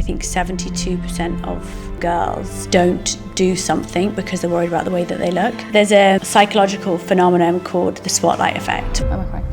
think 72% of girls don't do something because they're worried about the way that they look. There's a psychological phenomenon called the spotlight effect. Oh my God.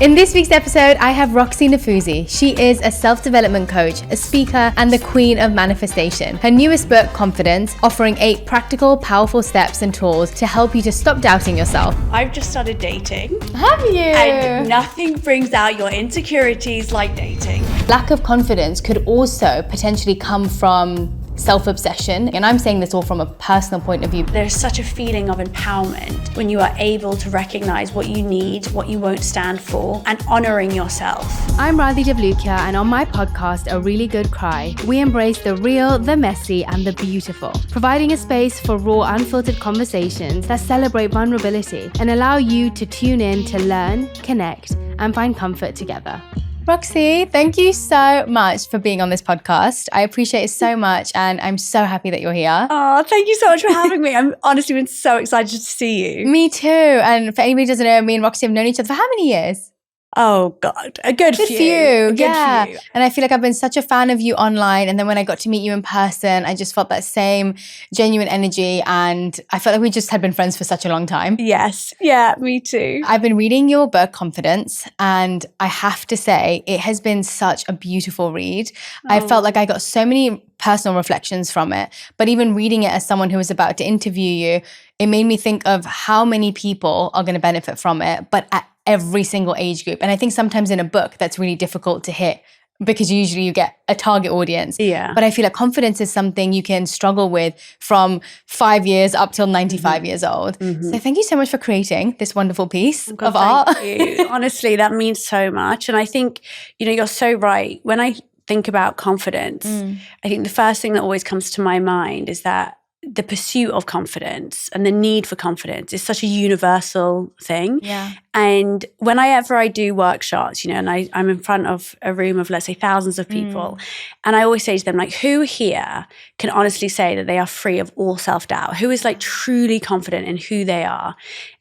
In this week's episode, I have Roxie Nafousi. She is a self-development coach, a speaker, and the queen of manifestation. Her newest book, Confidence, offering 8 practical, powerful steps and tools to help you to stop doubting yourself. I've just started dating. Have you? And nothing brings out your insecurities like dating. Lack of confidence could also potentially come from self-obsession, and I'm saying this all from a personal point of view. There's such a feeling of empowerment when you are able to recognize what you need, what you won't stand for, and honoring yourself. I'm Radhi, and on my podcast, A Really Good Cry, we embrace the real, the messy, and the beautiful, providing a space for raw, unfiltered conversations that celebrate vulnerability and allow you to tune in to learn, connect, and find comfort together. Roxie, thank you so much for being on this podcast. I appreciate it so much, and I'm so happy that you're here. Oh, thank you so much for having me. I'm honestly been so excited to see you. Me too. And for anybody who doesn't know, me and Roxie have known each other for how many years? Oh God, a good few. Yeah. And I feel like I've been such a fan of you online. And then when I got to meet you in person, I just felt that same genuine energy. And I felt like we just had been friends for such a long time. Yes. Yeah, me too. I've been reading your book, Confidence. And I have to say, it has been such a beautiful read. I felt like I got so many personal reflections from it. But even reading it as someone who was about to interview you, it made me think of how many people are going to benefit from it, but at every single age group. And I think sometimes in a book that's really difficult to hit because usually you get a target audience. Yeah. But I feel like confidence is something you can struggle with from 5 years up till 95 years old. So thank you so much for creating this wonderful piece of art. Thank you. Honestly, that means so much. And I think, you're so right. When I think about confidence, I think the first thing that always comes to my mind is that the pursuit of confidence and the need for confidence is such a universal thing. Yeah. And whenever I do workshops, and I'm in front of a room of, let's say, thousands of people, and I always say to them, like, who here can honestly say that they are free of all self-doubt? Who is like truly confident in who they are?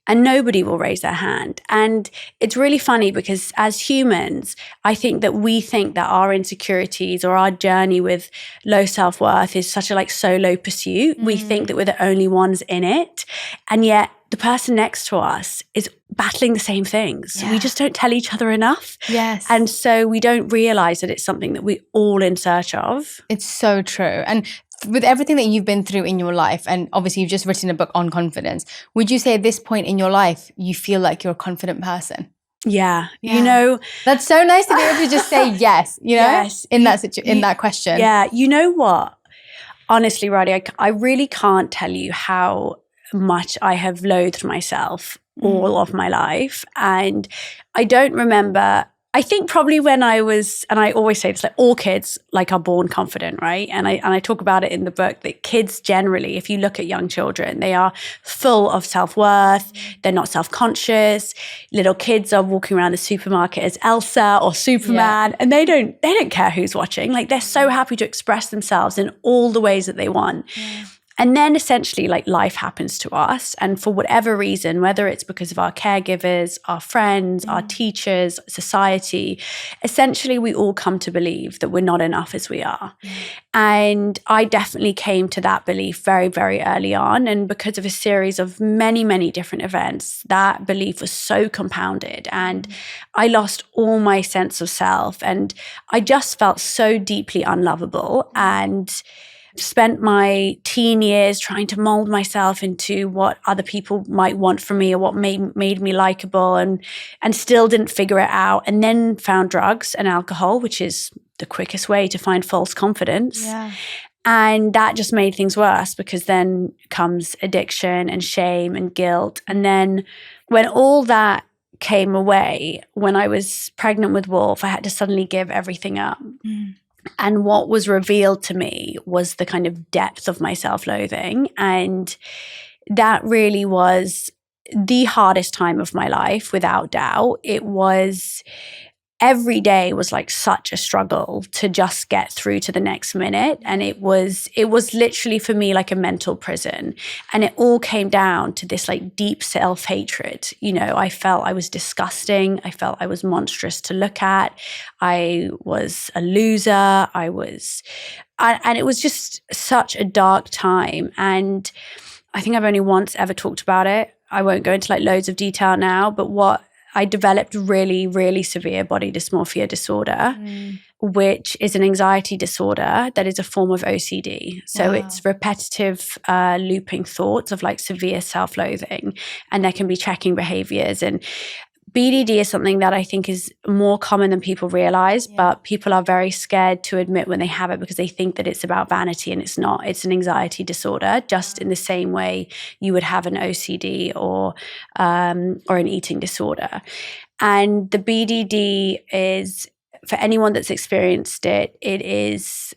And nobody will raise their hand. And it's really funny because as humans, I think that we think that our insecurities or our journey with low self-worth is such a solo pursuit. We think that we're the only ones in it. And yet the person next to us is battling the same things. Yeah. We just don't tell each other enough. Yes. And so we don't realize that it's something that we're all in search of. It's so true. And with everything that you've been through in your life, and obviously you've just written a book on confidence, would you say at this point in your life, you feel like you're a confident person? Yeah. That's so nice to be able to just say yes, Yes. in that question. Yeah. You know what? Honestly, Radhi, I really can't tell you how much I have loathed myself all of my life. And I don't remember, I think probably when I was, and I always say this, all kids are born confident, right? And I talk about it in the book that kids generally, if you look at young children, they are full of self-worth. They're not self-conscious. Little kids are walking around the supermarket as Elsa or Superman, and they don't care who's watching. They're so happy to express themselves in all the ways that they want. Yeah. And then essentially life happens to us. And for whatever reason, whether it's because of our caregivers, our friends, our teachers, society, essentially we all come to believe that we're not enough as we are. And I definitely came to that belief very, very early on. And because of a series of many, many different events, that belief was so compounded. And I lost all my sense of self. And I just felt so deeply unlovable. And spent my teen years trying to mold myself into what other people might want from me or what made me likable, and still didn't figure it out. And then found drugs and alcohol, which is the quickest way to find false confidence. Yeah. And that just made things worse because then comes addiction and shame and guilt. And then when all that came away, when I was pregnant with Wolf, I had to suddenly give everything up. And what was revealed to me was the kind of depth of my self-loathing. And that really was the hardest time of my life, without doubt. It was every day was like such a struggle to just get through to the next minute. And it was literally for me like a mental prison. And it all came down to this like deep self-hatred. You know, I felt I was disgusting. I felt I was monstrous to look at. I was a loser. And it was just such a dark time. And I think I've only once ever talked about it. I won't go into like loads of detail now, but I developed really, really severe body dysmorphia disorder, which is an anxiety disorder that is a form of OCD. So it's repetitive looping thoughts of like severe self-loathing, and there can be checking behaviors. And BDD is something that I think is more common than people realize, but people are very scared to admit when they have it because they think that it's about vanity, and it's not. It's an anxiety disorder, just in the same way you would have an OCD or an eating disorder. And the BDD is, for anyone that's experienced it, it is...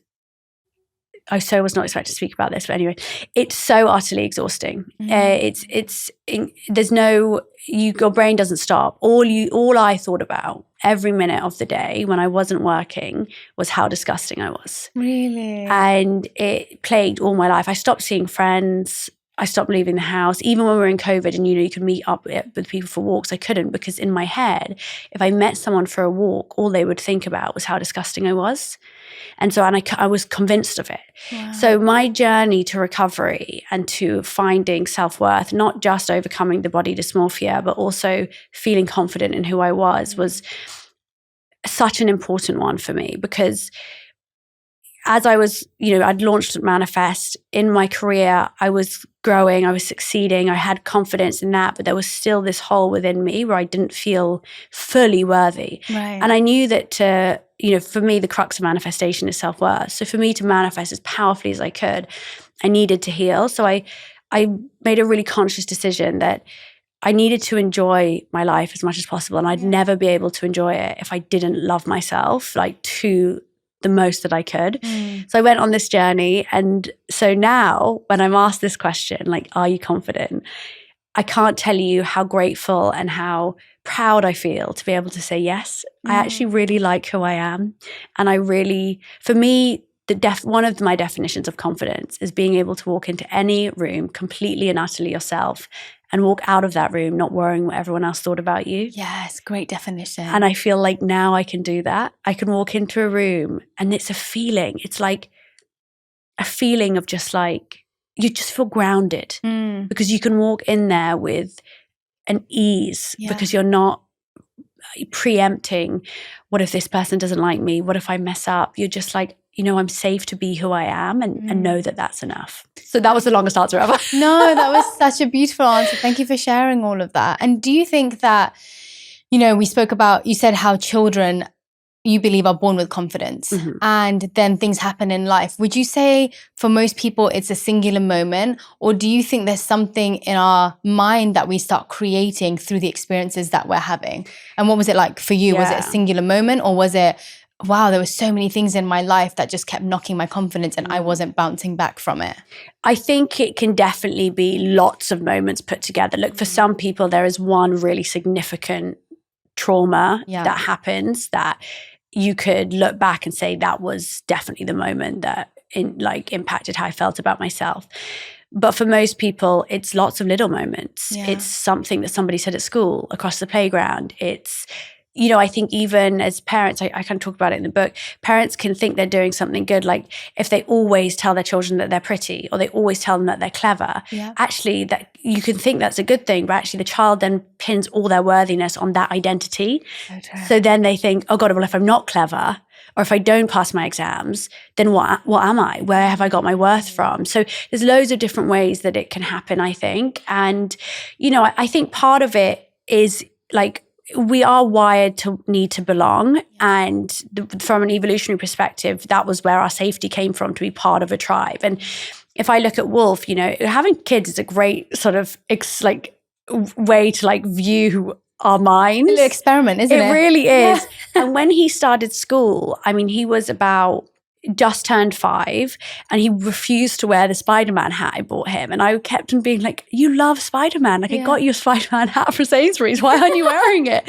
I so was not expected to speak about this, but anyway, it's so utterly exhausting. There's no, your brain doesn't stop. All I thought about every minute of the day when I wasn't working was how disgusting I was. Really? And it plagued all my life. I stopped seeing friends. I stopped leaving the house. Even when we were in COVID and, you could meet up with people for walks, I couldn't, because in my head, if I met someone for a walk, all they would think about was how disgusting I was. And so I was convinced of it. Wow. So my journey to recovery and to finding self-worth, not just overcoming the body dysmorphia, but also feeling confident in who I was such an important one for me, because as I was, I'd launched Manifest in my career, I was growing, I was succeeding, I had confidence in that, but there was still this hole within me where I didn't feel fully worthy. Right. And I knew that for me, the crux of manifestation is self-worth. So for me to manifest as powerfully as I could, I needed to heal. So I made a really conscious decision that I needed to enjoy my life as much as possible. And I'd never be able to enjoy it if I didn't love myself, like, to the most that I could. So I went on this journey. And so now when I'm asked this question, like, are you confident? I can't tell you how grateful and how proud I feel to be able to say yes. I actually really like who I am. And for me, one of my definitions of confidence is being able to walk into any room completely and utterly yourself and walk out of that room not worrying what everyone else thought about you. Yes, great definition. And I feel like now I can do that. I can walk into a room and it's a feeling. It's like a feeling of just like, you just feel grounded because you can walk in there with an ease because you're not preempting, what if this person doesn't like me? What if I mess up? You're just like, I'm safe to be who I am and know that that's enough. So that was the longest answer ever. No, that was such a beautiful answer. Thank you for sharing all of that. And do you think that, we spoke about, you said how children, you believe, are born with confidence and then things happen in life. Would you say for most people it's a singular moment, or do you think there's something in our mind that we start creating through the experiences that we're having? And what was it like for you? Was it a singular moment, or was it, wow, there were so many things in my life that just kept knocking my confidence and I wasn't bouncing back from it? I think it can definitely be lots of moments put together. Look, for some people, there is one really significant trauma that happens that you could look back and say that was definitely the moment that impacted how I felt about myself. But for most people, it's lots of little moments. Yeah. It's something that somebody said at school, across the playground. It's, I think even as parents, I kind of talk about it in the book, parents can think they're doing something good. Like if they always tell their children that they're pretty, or they always tell them that they're clever, actually that you can think that's a good thing, but actually the child then pins all their worthiness on that identity. So then they think, oh God, well, if I'm not clever, or if I don't pass my exams, then what am I? Where have I got my worth from? So there's loads of different ways that it can happen, I think. And, I think part of it is like, we are wired to need to belong. And from an evolutionary perspective, that was where our safety came from, to be part of a tribe. And if I look at Wolf, having kids is a great sort of way to view our minds. A little experiment, isn't it? It really is. And when he started school, he was about just turned 5 and he refused to wear the Spider-Man hat I bought him. And I kept on being like, you love Spider-Man. Like I got you a Spider-Man hat from Sainsbury's. Why aren't you wearing it?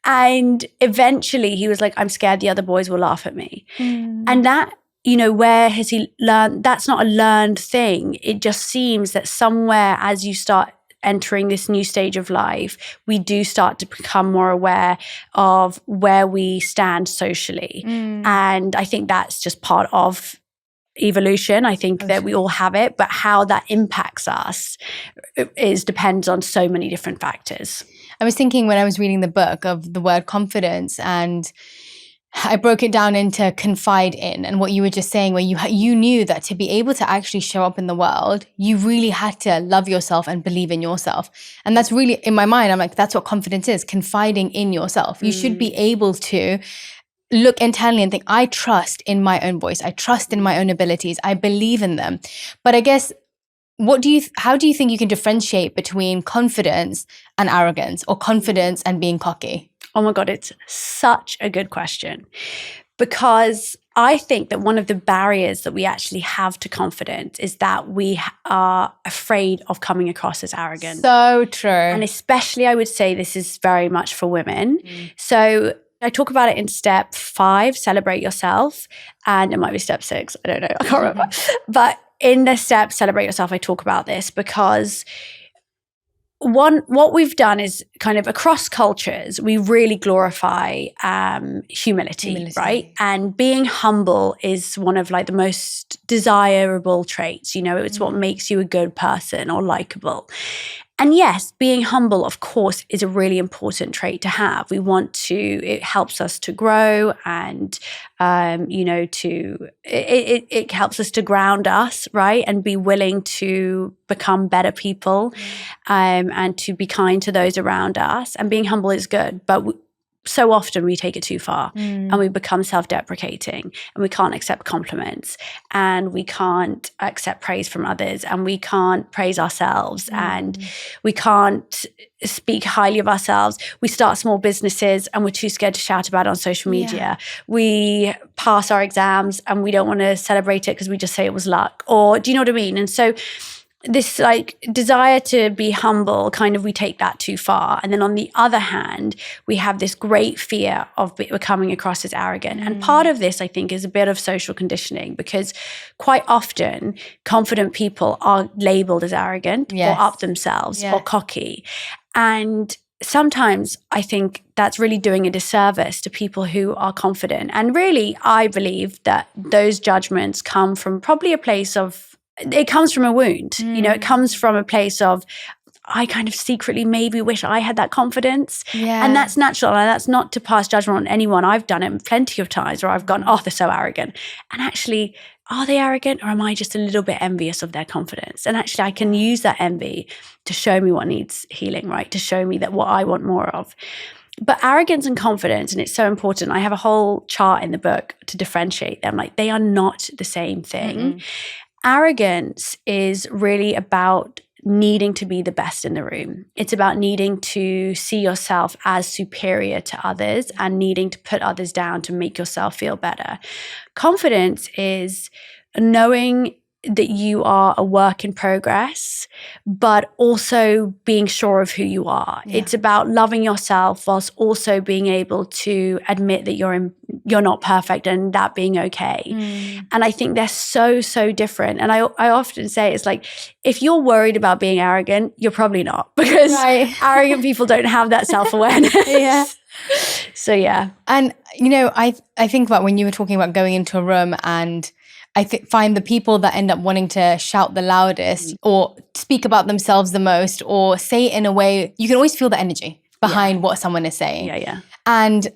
And eventually he was like, I'm scared the other boys will laugh at me. And that, you know, where has he learned? That's not a learned thing. It just seems that somewhere as you start entering this new stage of life, we do start to become more aware of where we stand socially. And I think that's just part of evolution. I think that we all have it, but how that impacts us depends on so many different factors. I was thinking when I was reading the book of the word confidence, and I broke it down into confide in, and what you were just saying, where you knew that to be able to actually show up in the world, you really had to love yourself and believe in yourself. And that's really, in my mind, I'm like, that's what confidence is, confiding in yourself. You should be able to look internally and think, I trust in my own voice. I trust in my own abilities. I believe in them. But I guess, how do you think you can differentiate between confidence and arrogance, or confidence and being cocky? Oh my God, it's such a good question, because I think that one of the barriers that we actually have to confidence is that we are afraid of coming across as arrogant. So true. And especially, I would say this is very much for women. So I talk about it in step 5, celebrate yourself. And it might be step 6, I don't know, I can't remember. But in the step, celebrate yourself, I talk about this because what we've done is kind of across cultures, we really glorify humility, right? And being humble is one of like the most desirable traits. You know, it's what makes you a good person or likable. And yes, being humble, of course, is a really important trait to have. It helps us to grow and, you know, it helps us to ground us, right? And be willing to become better people and to be kind to those around us. And being humble is good, but so often we take it too far and we become self-deprecating, and we can't accept compliments, and we can't accept praise from others, and we can't praise ourselves, and we can't speak highly of ourselves. We start small businesses and we're too scared to shout about it on social media. We pass our exams and we don't want to celebrate it because we just say it was luck, or do you know what I mean? And so this like desire to be humble, kind of we take that too far. And then on the other hand, we have this great fear of coming across as arrogant. And part of this, I think, is a bit of social conditioning, because quite often confident people are labeled as arrogant or up themselves or cocky. And sometimes I think that's really doing a disservice to people who are confident. And really, I believe that those judgments come from probably a place of, it comes from a wound, you know, it comes from a place of, I kind of secretly maybe wish I had that confidence. And that's natural. And that's not to pass judgment on anyone. I've done it plenty of times where I've gone, oh, they're so arrogant. And actually, are they arrogant, or am I just a little bit envious of their confidence? And actually, I can use that envy to show me what needs healing, right? To show me that what I want more of. But arrogance and confidence, and it's so important. I have a whole chart in the book to differentiate them. Like, they are not the same thing. Arrogance is really about needing to be the best in the room. It's about needing to see yourself as superior to others and needing to put others down to make yourself feel better. Confidence is knowing that you are a work in progress, but also being sure of who you are. It's about loving yourself whilst also being able to admit that you're not perfect, and that being okay. And I think they're so, so different. And I often say, it's like, if you're worried about being arrogant, you're probably not, because arrogant people don't have that self-awareness. So yeah. And, you know, I think about when you were talking about going into a room, and I find the people that end up wanting to shout the loudest or speak about themselves the most or say it in a way, you can always feel the energy behind what someone is saying. And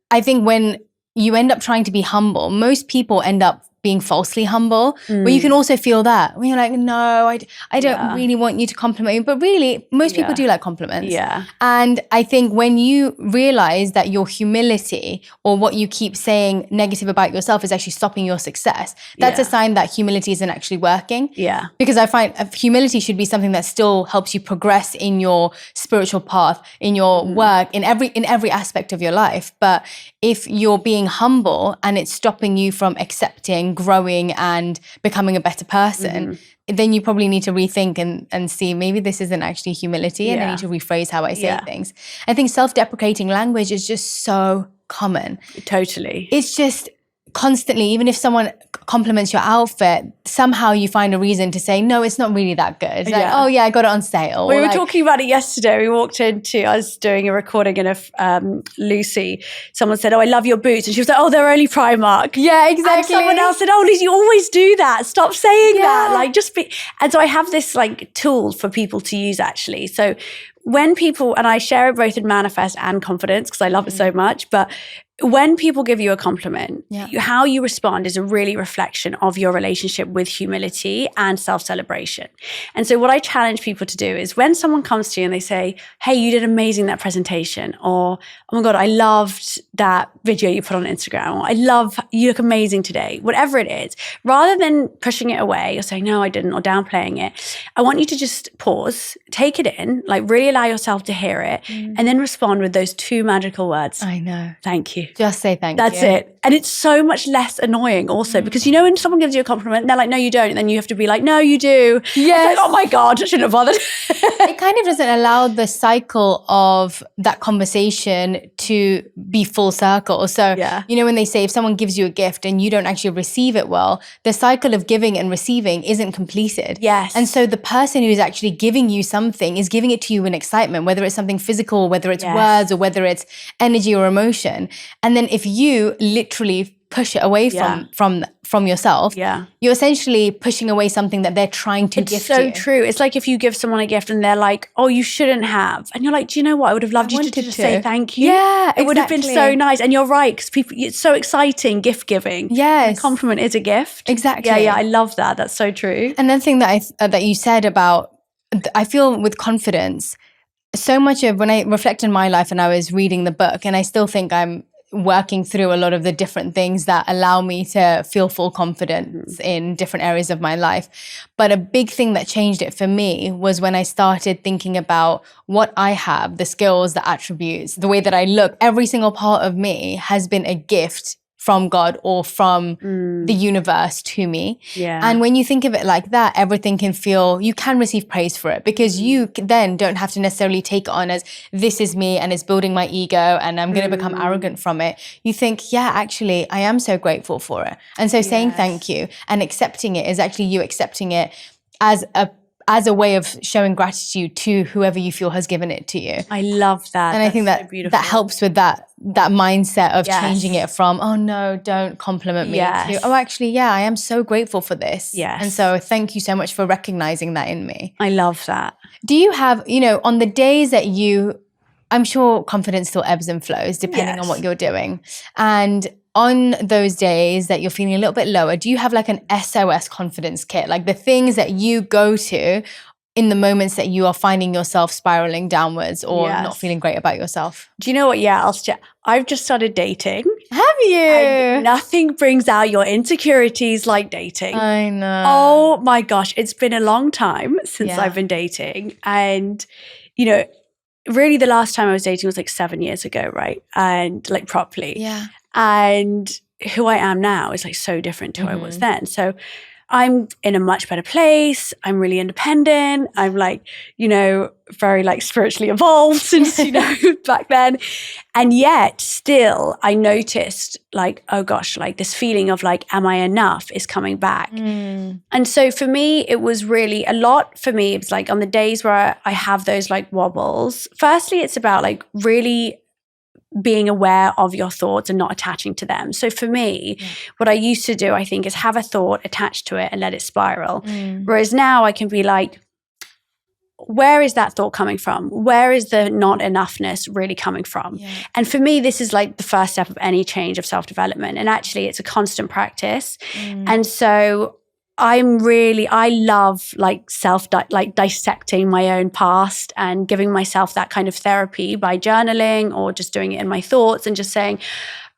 I think when you end up trying to be humble, most people end up being falsely humble, where you can also feel that when you're like, no, I don't really want you to compliment me, but really most people do like compliments. Yeah. And I think when you realize that your humility or what you keep saying negative about yourself is actually stopping your success, that's a sign that humility isn't actually working. Yeah. Because I find humility should be something that still helps you progress in your spiritual path, in your work, in every aspect of your life. But if you're being humble and it's stopping you from accepting, growing, and becoming a better person, then you probably need to rethink and see maybe this isn't actually humility, and I need to rephrase how I say things. I think self-deprecating language is just so common. Totally. It's just constantly, even if someone compliments your outfit, somehow you find a reason to say, no, it's not really that good. It's like, oh yeah, I got it on sale. We were talking about it yesterday. We walked into, I was doing a recording in Lucy. Someone said, oh, I love your boots. And she was like, oh, they're only Primark. Yeah, exactly. And someone else said, oh, Liz, you always do that. Stop saying that. Like, just be. And so I have this like tool for people to use actually. So when people, and I share it both in manifest and confidence because I love it so much, but when people give you a compliment, how you respond is a really reflection of your relationship with humility and self-celebration. And so what I challenge people to do is when someone comes to you and they say, hey, you did amazing that presentation, or oh my God, I loved that video you put on Instagram, or you look amazing today, whatever it is, rather than pushing it away or saying, no, I didn't, or downplaying it, I want you to just pause, take it in, like really allow yourself to hear it, and then respond with those two magical words. I know. Thank you. Just say thank you. That's it. And it's so much less annoying also because you know when someone gives you a compliment and they're like, no, you don't. And then you have to be like, no, you do. Yes. Like, oh my God, I shouldn't have bothered. It kind of doesn't allow the cycle of that conversation to be full circle. So, you know, when they say if someone gives you a gift and you don't actually receive it well, the cycle of giving and receiving isn't completed. Yes. And so the person who's actually giving you something is giving it to you in excitement, whether it's something physical, whether it's words, or whether it's energy or emotion. And then if you literally push it away from yourself, you're essentially pushing away something that they're trying to gift you. It's so true. It's like if you give someone a gift and they're like, oh, you shouldn't have. And you're like, do you know what? I would have loved you to just say thank you. Yeah, It would have been so nice. And you're right, because people, it's so exciting, gift giving. Yes. A compliment is a gift. Exactly. Yeah, I love that. That's so true. Another thing that you said about, I feel with confidence, so much of when I reflect on my life and I was reading the book, and I still think I'm working through a lot of the different things that allow me to feel full confidence in different areas of my life. But a big thing that changed it for me was when I started thinking about what I have, the skills, the attributes, the way that I look. Every single part of me has been a gift from God or from the universe to me. Yeah. And when you think of it like that, everything can feel, you can receive praise for it because you then don't have to necessarily take it on as this is me and it's building my ego and I'm going to become arrogant from it. You think, yeah, actually, I am so grateful for it. And so saying thank you and accepting it is actually you accepting it as a way of showing gratitude to whoever you feel has given it to you. I love that. And I think that so that helps with that mindset of changing it from, oh no, don't compliment me, to, oh actually, yeah, I am so grateful for this. Yes. And so thank you so much for recognizing that in me. I love that. Do you have, on the days that I'm sure confidence still ebbs and flows depending on what you're doing. And on those days that you're feeling a little bit lower, do you have like an SOS confidence kit? Like the things that you go to in the moments that you are finding yourself spiraling downwards or not feeling great about yourself? Do you know what? Yeah, I've just started dating. Have you? And nothing brings out your insecurities like dating. I know. Oh my gosh. It's been a long time since I've been dating. And, really the last time I was dating was like 7 years ago, right? And like properly. Yeah. And who I am now is like so different to who I was then. So I'm in a much better place. I'm really independent. I'm like, very like spiritually evolved since, back then. And yet still I noticed like, oh gosh, like this feeling of like, am I enough is coming back. And so for me, it was really a lot for me. It's like on the days where I have those like wobbles, firstly, it's about like really being aware of your thoughts and not attaching to them. So for me, what I used to do, I think, is have a thought, attach to it and let it spiral. Whereas now I can be like, where is that thought coming from? Where is the not enoughness really coming from? Yeah. And for me, this is like the first step of any change of self-development. And actually, it's a constant practice. And so I love like dissecting my own past and giving myself that kind of therapy by journaling or just doing it in my thoughts and just saying,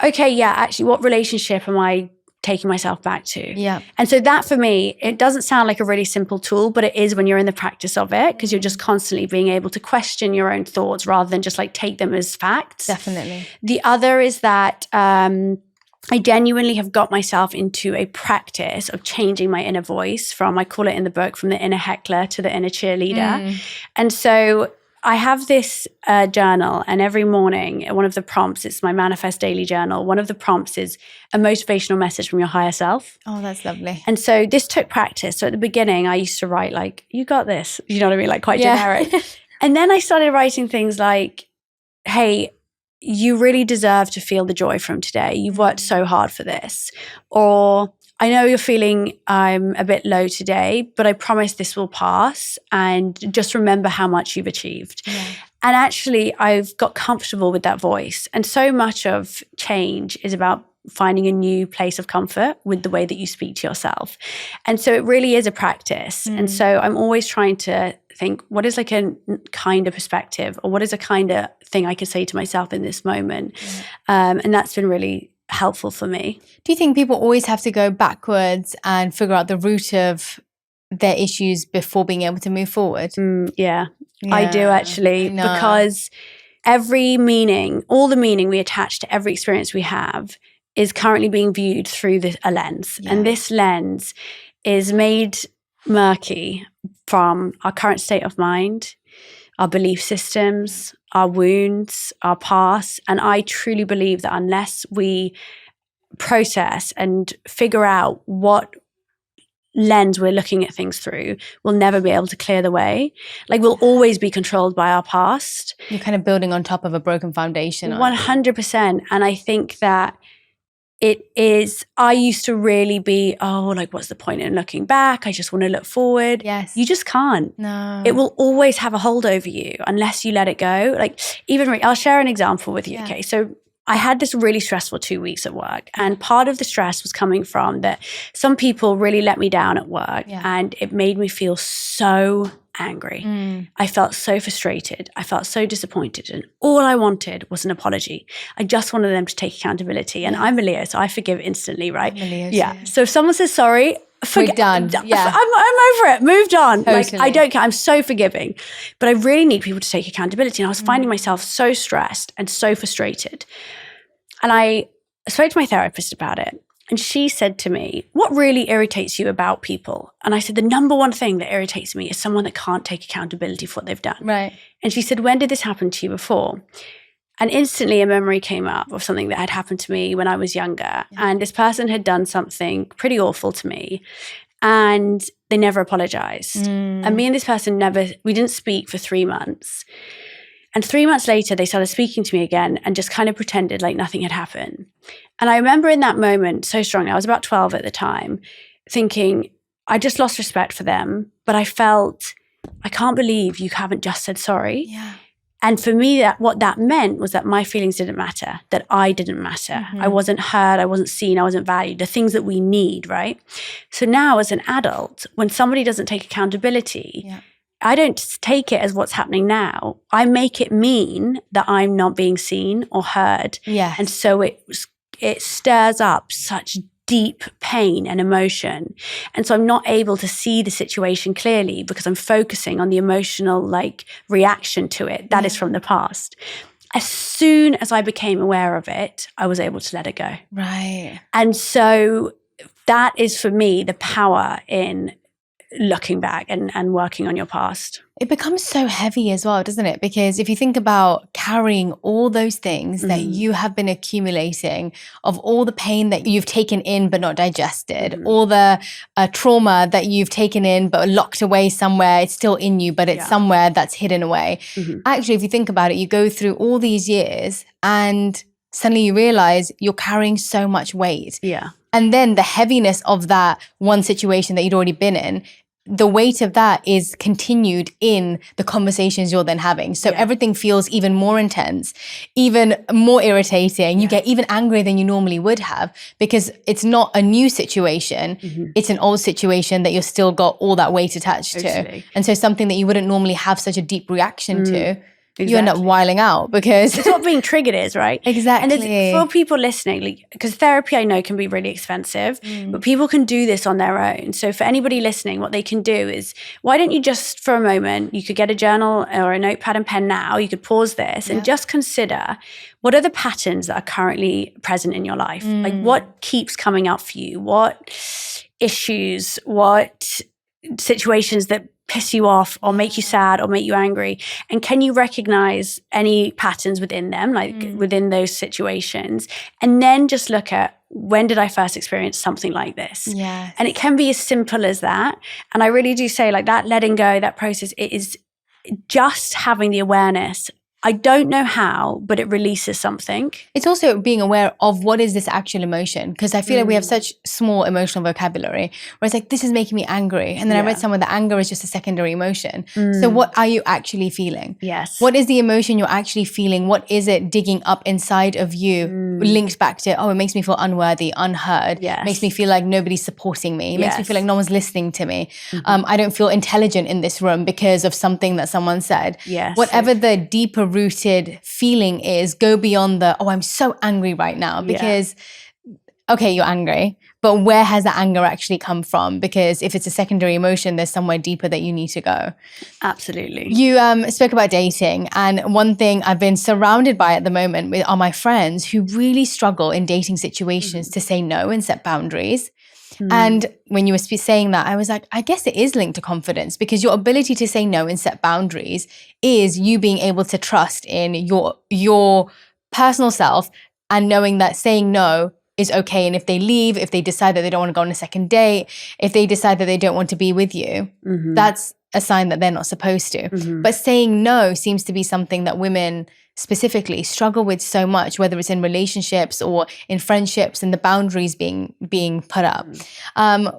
okay, yeah, actually, what relationship am I taking myself back to? Yeah. And so that for me, it doesn't sound like a really simple tool, but it is when you're in the practice of it, because you're just constantly being able to question your own thoughts rather than just like take them as facts. Definitely. The other is that I genuinely have got myself into a practice of changing my inner voice from, I call it in the book, from the inner heckler to the inner cheerleader. And so I have this journal, and every morning, one of the prompts, it's my Manifest Daily Journal. One of the prompts is a motivational message from your higher self. Oh, that's lovely. And so this took practice. So at the beginning, I used to write like, you got this. You know what I mean? Like quite generic. And then I started writing things like, hey, you really deserve to feel the joy from today. You've worked so hard for this. Or I know you're feeling I'm a bit low today, but I promise this will pass. And just remember how much you've achieved. Yeah. And actually, I've got comfortable with that voice. And so much of change is about finding a new place of comfort with the way that you speak to yourself. And so it really is a practice. And so I'm always trying to think, what is like a kinder perspective, or what is a kinder thing I could say to myself in this moment? And that's been really helpful for me. Do you think people always have to go backwards and figure out the root of their issues before being able to move forward? Yeah, I do actually, because every meaning, all the meaning we attach to every experience we have is currently being viewed through a lens. Yeah. And this lens is made murky from our current state of mind, our belief systems, our wounds, our past. And I truly believe that unless we process and figure out what lens we're looking at things through, we'll never be able to clear the way. Like, we'll always be controlled by our past. You're kind of building on top of a broken foundation. 100%. And I think that I used to really be, like, what's the point in looking back? I just want to look forward. Yes. You just can't. No. It will always have a hold over you unless you let it go. Like, I'll share an example with you. Yeah. Okay. So I had this really stressful 2 weeks at work, and part of the stress was coming from that some people really let me down at work, and it made me feel so angry. I felt so frustrated. I felt so disappointed, and all I wanted was an apology. I just wanted them to take accountability. And I'm a Leo, so I forgive instantly, right? Yeah. So if someone says sorry, we're done. Yeah. I'm over it. Moved on. Totally. Like, I don't care. I'm so forgiving. But I really need people to take accountability. And I was finding myself so stressed and so frustrated. And I spoke to my therapist about it. And she said to me, what really irritates you about people? And I said, the number one thing that irritates me is someone that can't take accountability for what they've done. Right. And she said, when did this happen to you before? And instantly a memory came up of something that had happened to me when I was younger. Yeah. And this person had done something pretty awful to me, and they never apologized. And me and this person we didn't speak for 3 months. And 3 months later, they started speaking to me again and just kind of pretended like nothing had happened. And I remember in that moment so strongly, I was about 12 at the time, thinking, I just lost respect for them. But I felt, I can't believe you haven't just said sorry. Yeah. And for me, what that meant was that my feelings didn't matter, that I didn't matter. I wasn't heard, I wasn't seen, I wasn't valued, the things that we need, right? So now as an adult, when somebody doesn't take accountability, I don't take it as what's happening now. I make it mean that I'm not being seen or heard. Yes. And so it stirs up such deep pain and emotion. And so I'm not able to see the situation clearly because I'm focusing on the emotional reaction to it. That is from the past. As soon as I became aware of it, I was able to let it go. Right. And so that is for me the power in looking back and working on your past. It becomes so heavy as well, doesn't it? Because if you think about carrying all those things that you have been accumulating, of all the pain that you've taken in but not digested, all the trauma that you've taken in but locked away somewhere, it's still in you, but it's somewhere that's hidden away. Actually, if you think about it, you go through all these years and suddenly you realize you're carrying so much weight. Yeah. And then the heaviness of that one situation that you'd already been in, the weight of that is continued in the conversations you're then having. So everything feels even more intense, even more irritating. You get even angrier than you normally would have because it's not a new situation. It's an old situation that you've still got all that weight attached to. And so something that you wouldn't normally have such a deep reaction to, you end up wiling out because it's what being triggered is, right? Exactly. And for people listening, because therapy I know can be really expensive, but people can do this on their own. So for anybody listening, what they can do is, why don't you just for a moment, you could get a journal or a notepad and pen now, you could pause this and just consider, what are the patterns that are currently present in your life? Like what keeps coming up for you? What issues, what situations that piss you off or make you sad or make you angry? And can you recognize any patterns within them, like within those situations? And then just look at, when did I first experience something like this? Yes. And it can be as simple as that. And I really do say, like, that letting go, that process, it is just having the awareness. I don't know how, but it releases something. It's also being aware of what is this actual emotion, because I feel like we have such small emotional vocabulary where it's like, this is making me angry. And then I read somewhere that anger is just a secondary emotion. So what are you actually feeling? Yes. What is the emotion you're actually feeling? What is it digging up inside of you, linked back to, oh, it makes me feel unworthy, unheard. Yes. Makes me feel like nobody's supporting me. It makes me feel like no one's listening to me. I don't feel intelligent in this room because of something that someone said. Yes. Whatever the deeper rooted feeling is, go beyond the, oh, I'm so angry right now, because okay, you're angry, but where has that anger actually come from? Because if it's a secondary emotion, there's somewhere deeper that you need to go. Absolutely. You spoke about dating, and one thing I've been surrounded by at the moment are my friends who really struggle in dating situations to say no and set boundaries. And when you were saying that, I was like, I guess it is linked to confidence, because your ability to say no and set boundaries is you being able to trust in your personal self and knowing that saying no is okay. And if they leave, if they decide that they don't want to go on a second date, if they decide that they don't want to be with you, that's a sign that they're not supposed to. But saying no seems to be something that women specifically struggle with so much, whether it's in relationships or in friendships, and the boundaries being put up.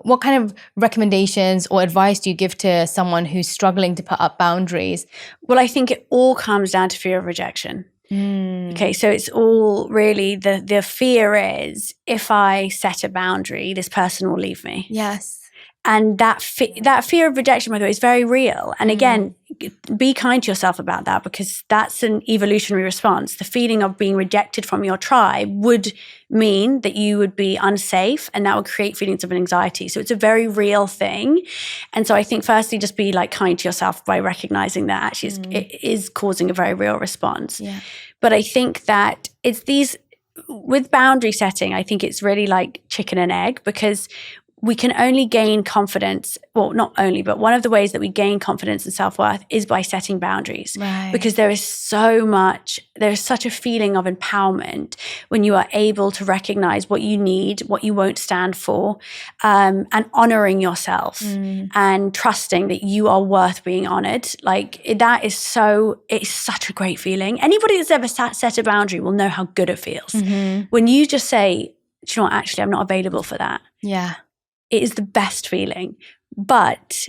What kind of recommendations or advice do you give to someone who's struggling to put up boundaries? Well, I think it all comes down to fear of rejection. Okay, so it's all really the fear is, if I set a boundary, this person will leave me. Yes. And that fear of rejection, by the way, is very real. And again, be kind to yourself about that, because that's an evolutionary response. The feeling of being rejected from your tribe would mean that you would be unsafe, and that would create feelings of anxiety. So it's a very real thing. And so I think firstly, just be like kind to yourself by recognizing that actually it is causing a very real response. Yeah. But I think that it's with boundary setting, I think it's really like chicken and egg, because we can only gain confidence, well, not only, but one of the ways that we gain confidence and self-worth is by setting boundaries. Right. Because there's such a feeling of empowerment when you are able to recognize what you need, what you won't stand for, and honoring yourself and trusting that you are worth being honored. Like it's such a great feeling. Anybody that's ever set a boundary will know how good it feels. When you just say, do you know what, actually, I'm not available for that. Yeah. It is the best feeling. But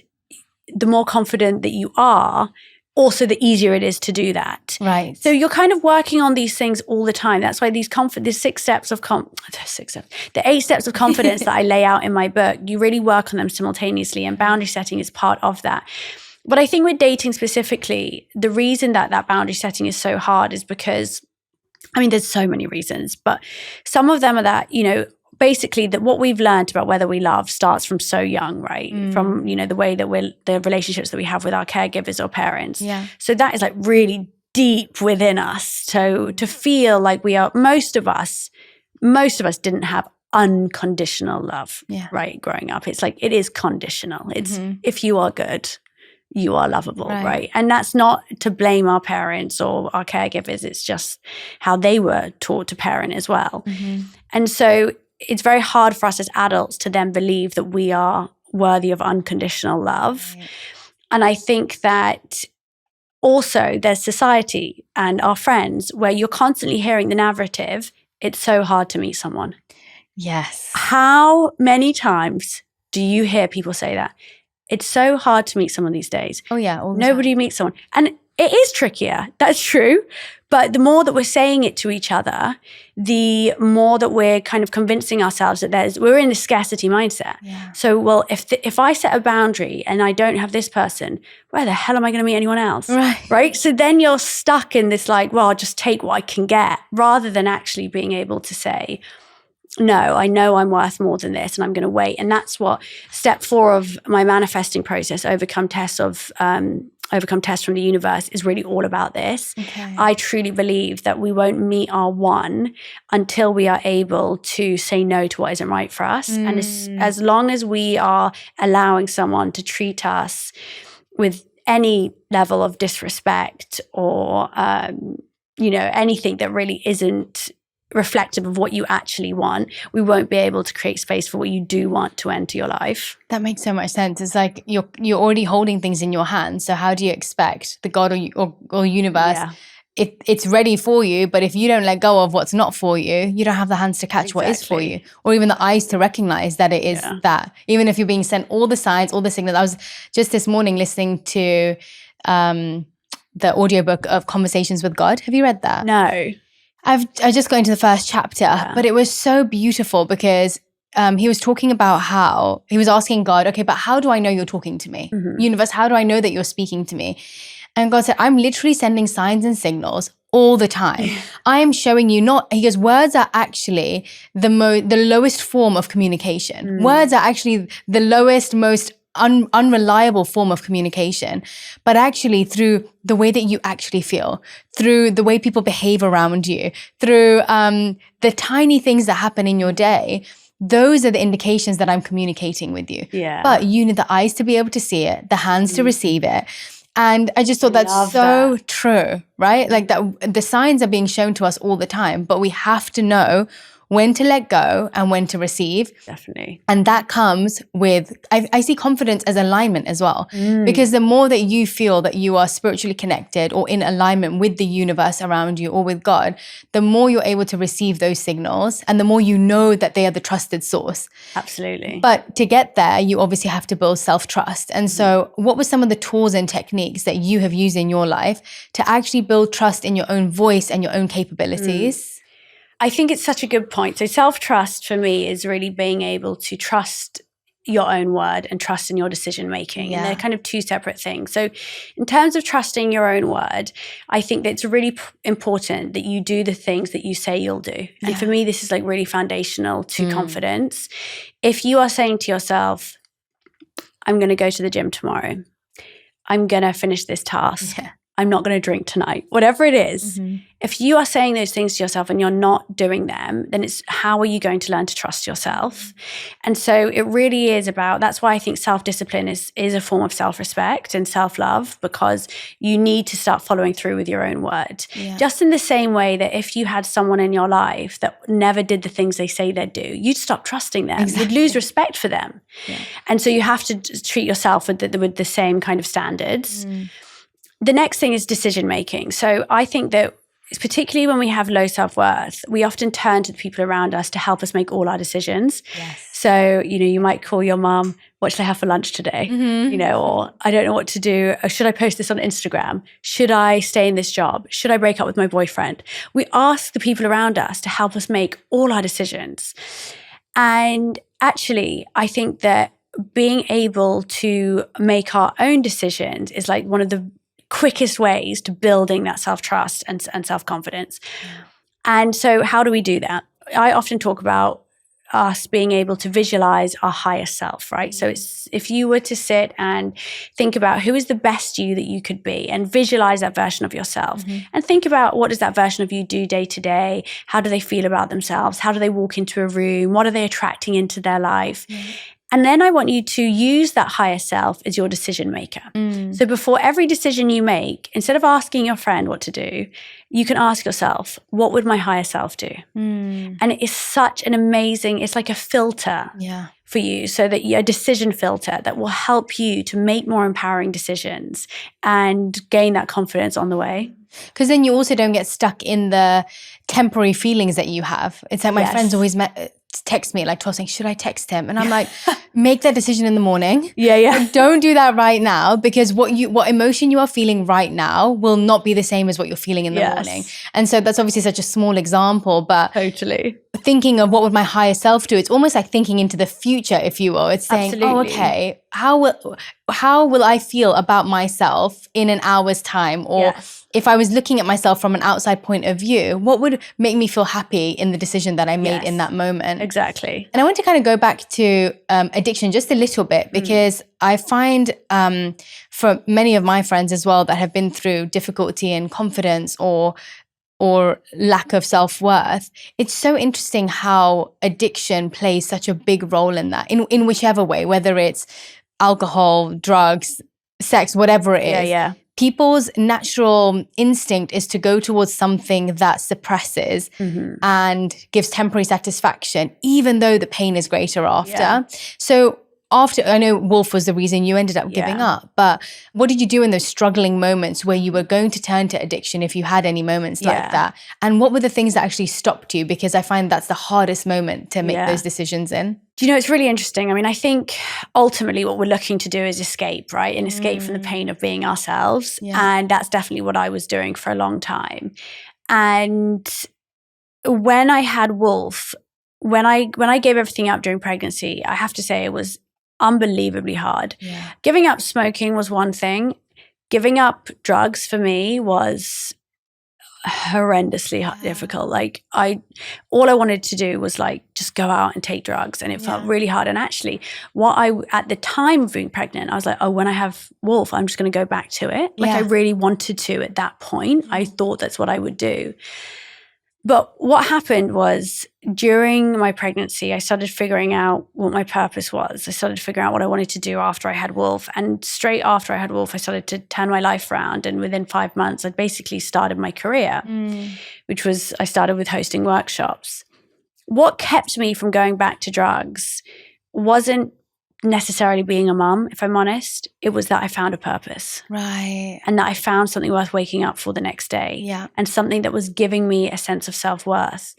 the more confident that you are, also the easier it is to do that. Right. So you're kind of working on these things all the time. That's why the 8 steps of confidence that I lay out in my book, you really work on them simultaneously, and boundary setting is part of that. But I think with dating specifically, the reason that boundary setting is so hard is because, I mean, there's so many reasons, but some of them are that, basically that what we've learned about whether we love starts from so young, right? From, the way that the relationships that we have with our caregivers or parents. Yeah. So that is like really deep within us. So to feel like we are, most of us didn't have unconditional love, right? Growing up, it's like, it is conditional. It's if you are good, you are lovable, right? And that's not to blame our parents or our caregivers. It's just how they were taught to parent as well. And so it's very hard for us as adults to then believe that we are worthy of unconditional love. Right. And I think that also there's society and our friends where you're constantly hearing the narrative, it's so hard to meet someone. Yes. How many times do you hear people say that? It's so hard to meet someone these days. Oh yeah, all the Nobody time. meets someone. And it is trickier. That's true. But the more that we're saying it to each other, the more that we're kind of convincing ourselves that we're in a scarcity mindset. Yeah. So, well, if I set a boundary and I don't have this person, where the hell am I going to meet anyone else? Right? So then you're stuck in this like, well, I'll just take what I can get, rather than actually being able to say, no, I know I'm worth more than this and I'm going to wait. And that's what step 4 of my manifesting process, overcome tests from the universe, is really all about this. Okay. I truly believe that we won't meet our one until we are able to say no to what isn't right for us. And as long as we are allowing someone to treat us with any level of disrespect or, anything that really isn't reflective of what you actually want, we won't be able to create space for what you do want to enter your life. That makes so much sense. It's like you're already holding things in your hands. So how do you expect the God or universe? Yeah. It's ready for you, but if you don't let go of what's not for you, you don't have the hands to catch what is for you, or even the eyes to recognize that it is that. Even if you're being sent all the signs, all the signals. I was just this morning listening to the audiobook of Conversations with God. Have you read that? No. I just got into the first chapter, but it was so beautiful because he was talking about how he was asking God, okay, but how do I know you're talking to me? Universe, how do I know that you're speaking to me? And God said, I'm literally sending signs and signals all the time. I am showing you he goes, words are actually the lowest form of communication. Words are actually the lowest, most unreliable form of communication, but actually through the way that you actually feel, through the way people behave around you, through the tiny things that happen in your day, those are the indications that I'm communicating with you. Yeah. But you need the eyes to be able to see it, the hands to receive it. And I just thought that's so true, right? Like that the signs are being shown to us all the time, but we have to know when to let go and when to receive. Definitely. And that comes with, I see confidence as alignment as well. Because the more that you feel that you are spiritually connected or in alignment with the universe around you or with God, the more you're able to receive those signals and the more you know that they are the trusted source. Absolutely. But to get there, you obviously have to build self-trust. And so what were some of the tools and techniques that you have used in your life to actually build trust in your own voice and your own capabilities? I think it's such a good point. So self-trust for me is really being able to trust your own word and trust in your decision making. Yeah. And they're kind of two separate things. So in terms of trusting your own word, I think that it's really important that you do the things that you say you'll do. And for me, this is like really foundational to confidence. If you are saying to yourself, I'm going to go to the gym tomorrow, I'm going to finish this task, I'm not going to drink tonight, whatever it is. If you are saying those things to yourself and you're not doing them, then it's how are you going to learn to trust yourself? And so it really is about, that's why I think self-discipline is a form of self-respect and self-love, because you need to start following through with your own word. Just in the same way that if you had someone in your life that never did the things they say they'd do, you'd stop trusting them. You'd lose respect for them. And so you have to treat yourself with the same kind of standards. The next thing is decision making. So I think that particularly when we have low self-worth, we often turn to the people around us to help us make all our decisions. So, you might call your mom, what should I have for lunch today? Or I don't know what to do. Or should I post this on Instagram? Should I stay in this job? Should I break up with my boyfriend? We ask the people around us to help us make all our decisions. And actually, I think that being able to make our own decisions is like one of the quickest ways to building that self-trust and self-confidence. And so how do we do that? I often talk about us being able to visualize our higher self, right? So it's, if you were to sit and think about who is the best you that you could be and visualize that version of yourself and think about what does that version of you do day to day? How do they feel about themselves? How do they walk into a room? What are they attracting into their life? And then I want you to use that higher self as your decision maker. So before every decision you make, instead of asking your friend what to do, you can ask yourself, what would my higher self do? And it is such an amazing, it's like a filter for you, so that a decision filter that will help you to make more empowering decisions and gain that confidence on the way. Because then you also don't get stuck in the temporary feelings that you have. It's like my friends always text me, like tossing, should I text him? And I'm like, make that decision in the morning. Yeah. Like, don't do that right now, because what emotion you are feeling right now will not be the same as what you're feeling in the morning. And so that's obviously such a small example, but totally thinking of what would my higher self do, it's almost like thinking into the future, if you will. It's saying, Absolutely. oh, okay, how will I feel about myself in an hour's time? Or if I was looking at myself from an outside point of view, what would make me feel happy in the decision that I made in that moment? Exactly. And I want to kind of go back to addiction just a little bit, because I find for many of my friends as well that have been through difficulty in confidence or lack of self-worth, it's so interesting how addiction plays such a big role in that, in whichever way, whether it's alcohol, drugs, sex, whatever it is. People's natural instinct is to go towards something that suppresses and gives temporary satisfaction, even though the pain is greater after. So after, I know Wolf was the reason you ended up giving up, but what did you do in those struggling moments where you were going to turn to addiction, if you had any moments like that? And what were the things that actually stopped you? Because I find that's the hardest moment to make those decisions in. Do you know, it's really interesting. I mean, I think ultimately what we're looking to do is escape, right? And escape from the pain of being ourselves. And that's definitely what I was doing for a long time. And when I had Wolf, when I gave everything up during pregnancy, I have to say it was unbelievably hard. Giving up smoking was one thing. Giving up drugs for me was horrendously difficult. Like all I wanted to do was like just go out and take drugs, and it felt really hard. And actually, at the time of being pregnant, I was like, oh, when I have Wolf, I'm just going to go back to it. Like I really wanted to at that point. I thought that's what I would do. But what happened was during my pregnancy, I started figuring out what my purpose was. I started figuring out what I wanted to do after I had Wolf. And straight after I had Wolf, I started to turn my life around. And within 5 months, I'd basically started my career, which was, I started with hosting workshops. What kept me from going back to drugs wasn't necessarily being a mum, if I'm honest. It was that I found a purpose. Right. And that I found something worth waking up for the next day. Yeah. And something that was giving me a sense of self-worth.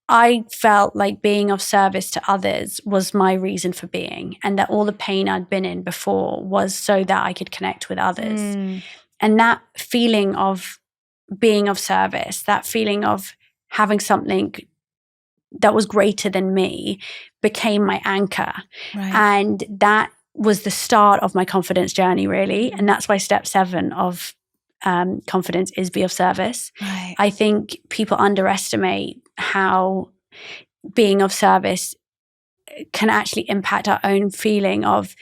I felt like being of service to others was my reason for being, and that all the pain I'd been in before was so that I could connect with others. And that feeling of being of service, that feeling of having something that was greater than me became my anchor. Right. And that was the start of my confidence journey, really. And that's why step 7 of confidence is be of service. Right. I think people underestimate how being of service can actually impact our own feeling of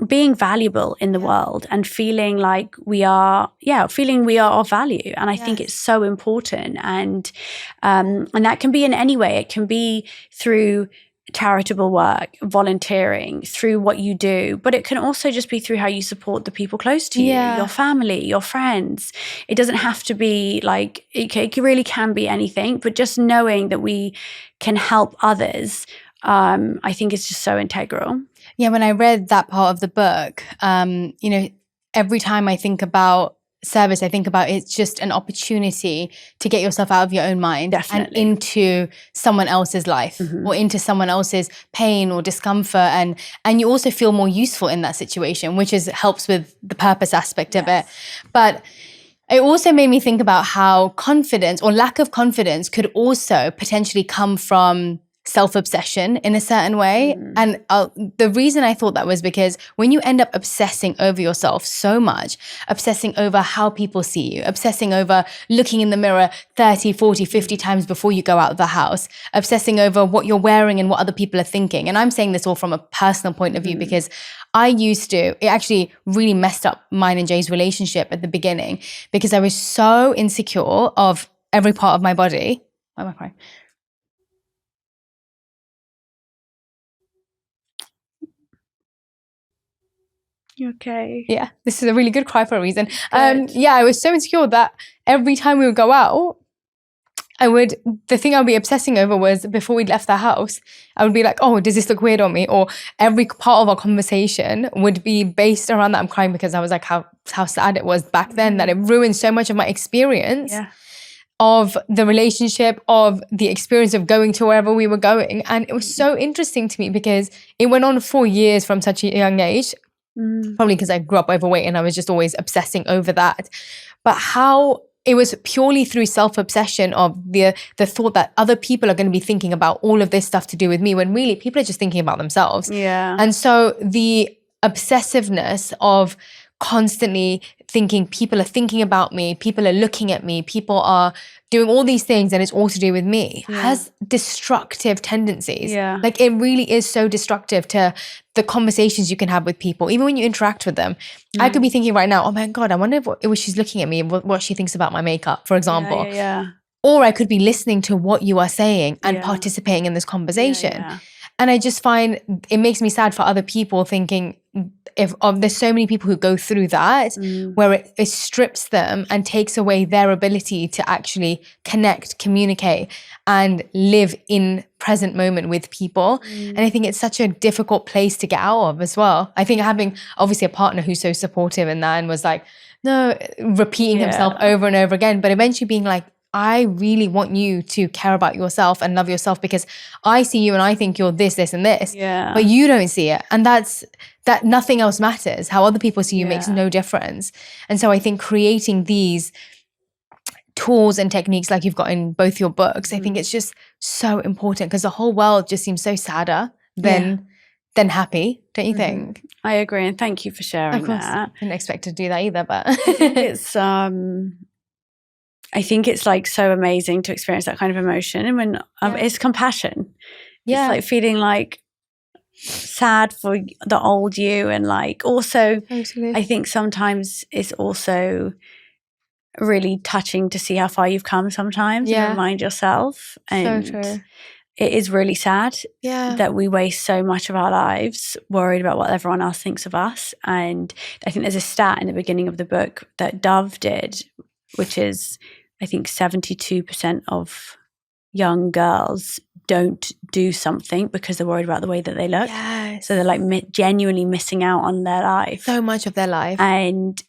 being valuable in the world, and feeling like we are of value. And I think it's so important. And that can be in any way. It can be through charitable work, volunteering, through what you do, but it can also just be through how you support the people close to you, your family, your friends. It doesn't have to be like, it really can be anything, but just knowing that we can help others, I think is just so integral. Yeah, when I read that part of the book, every time I think about service, I think about it's just an opportunity to get yourself out of your own mind and into someone else's life or into someone else's pain or discomfort, and you also feel more useful in that situation, which helps with the purpose aspect of it. But it also made me think about how confidence or lack of confidence could also potentially come from self-obsession in a certain way. And the reason I thought that was because when you end up obsessing over yourself so much, obsessing over how people see you, obsessing over looking in the mirror 30, 40, 50 times before you go out of the house, obsessing over what you're wearing and what other people are thinking. And I'm saying this all from a personal point of view because it actually really messed up mine and Jay's relationship at the beginning because I was so insecure of every part of my body. Why am I crying? You okay? Yeah, this is a really good cry for a reason. I was so insecure that every time we would go out, the thing I'd be obsessing over was before we left the house, I would be like, oh, does this look weird on me? Or every part of our conversation would be based around that. I'm crying because I was like, how sad it was back then that it ruined so much of my experience. of the relationship, of the experience of going to wherever we were going. And it was so interesting to me because it went on for years from such a young age, probably because I grew up overweight and I was just always obsessing over that. But how it was purely through self-obsession of the thought that other people are going to be thinking about all of this stuff to do with me, when really people are just thinking about themselves. Yeah. And so the obsessiveness of constantly thinking people are thinking about me, people are looking at me, people are doing all these things and it's all to do with me, has destructive tendencies. Yeah. Like it really is so destructive to the conversations you can have with people, even when you interact with them. I could be thinking right now, oh my God, I wonder if she's looking at me, what she thinks about my makeup, for example. Yeah. Or I could be listening to what you are saying and participating in this conversation. Yeah. And I just find it makes me sad for other people thinking there's so many people who go through that where it strips them and takes away their ability to actually connect, communicate and live in present moment with people. And I think it's such a difficult place to get out of as well. I think having obviously a partner who's so supportive in that and was like, no, repeating himself over and over again, but eventually being like, I really want you to care about yourself and love yourself because I see you and I think you're this, this, and this. Yeah. But you don't see it. And that nothing else matters. How other people see you makes no difference. And so I think creating these tools and techniques like you've got in both your books, I think it's just so important because the whole world just seems so sadder than happy, don't you think? I agree. And thank you for sharing Of course. that. I didn't expect to do that either, but I think it's like so amazing to experience that kind of emotion. And when it's compassion. Yeah. It's like feeling like sad for the old you. And like also, Totally. I think sometimes it's also really touching to see how far you've come sometimes and remind yourself. And so true. It is really sad that we waste so much of our lives worried about what everyone else thinks of us. And I think there's a stat in the beginning of the book that Dove did, which is I think 72% of young girls don't do something because they're worried about the way that they look. Yes. So they're like genuinely missing out on their life. So much of their life. And